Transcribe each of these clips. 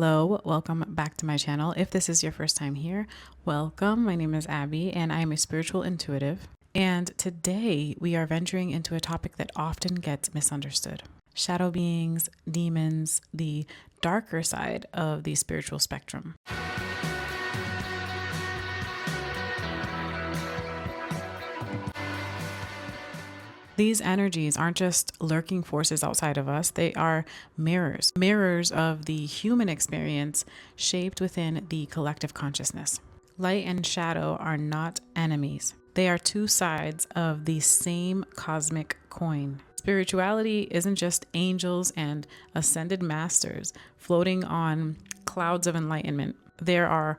Hello, welcome back to my channel. If this is your first time here, welcome. My name is Abby and I am a spiritual intuitive. And today we are venturing into a topic that often gets misunderstood. Shadow beings, demons, the darker side of the spiritual spectrum. These energies aren't just lurking forces outside of us, they are mirrors of the human experience shaped within the collective consciousness. Light and shadow are not enemies. They are two sides of the same cosmic coin. Spirituality isn't just angels and ascended masters floating on clouds of enlightenment. There are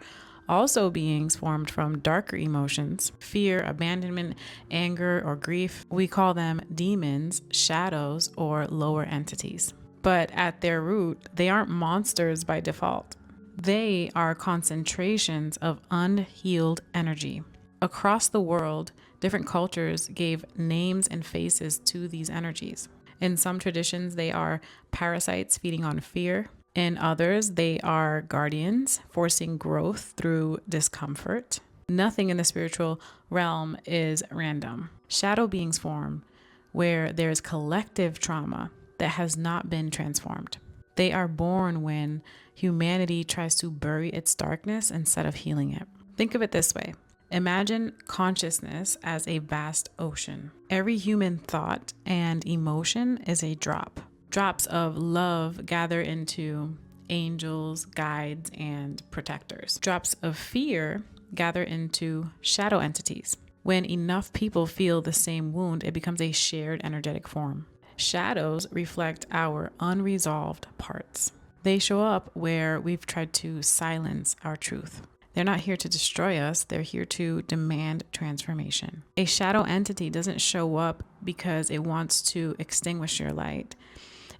also beings formed from darker emotions, fear, abandonment, anger, or grief. We call them demons, shadows, or lower entities. But at their root, they aren't monsters by default. They are concentrations of unhealed energy. Across the world, different cultures gave names and faces to these energies. In some traditions, they are parasites feeding on fear. In others, they are guardians, forcing growth through discomfort. Nothing in the spiritual realm is random. Shadow beings form where there's collective trauma that has not been transformed. They are born when humanity tries to bury its darkness instead of healing it. Think of it this way. Imagine consciousness as a vast ocean. Every human thought and emotion is a drop. Drops of love gather into angels, guides, and protectors. Drops of fear gather into shadow entities. When enough people feel the same wound, it becomes a shared energetic form. Shadows reflect our unresolved parts. They show up where we've tried to silence our truth. They're not here to destroy us, they're here to demand transformation. A shadow entity doesn't show up because it wants to extinguish your light.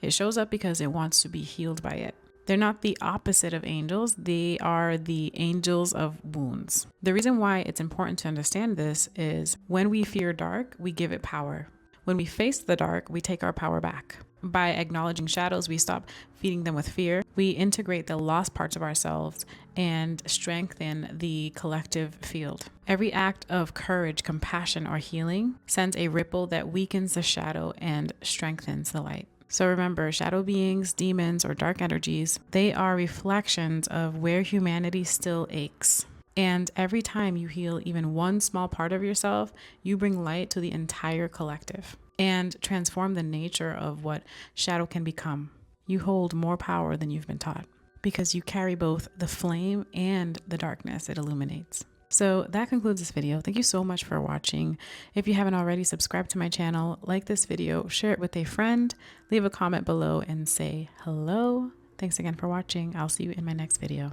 It shows up because it wants to be healed by it. They're not the opposite of angels. They are the angels of wounds. The reason why it's important to understand this is when we fear dark, we give it power. When we face the dark, we take our power back. By acknowledging shadows, we stop feeding them with fear. We integrate the lost parts of ourselves and strengthen the collective field. Every act of courage, compassion, or healing sends a ripple that weakens the shadow and strengthens the light. So remember, shadow beings, demons, or dark energies, they are reflections of where humanity still aches. And every time you heal even one small part of yourself, you bring light to the entire collective and transform the nature of what shadow can become. You hold more power than you've been taught because you carry both the flame and the darkness it illuminates. So that concludes this video. Thank you so much for watching. If you haven't already, subscribe to my channel, like this video, share it with a friend, leave a comment below and say hello. Thanks again for watching. I'll see you in my next video.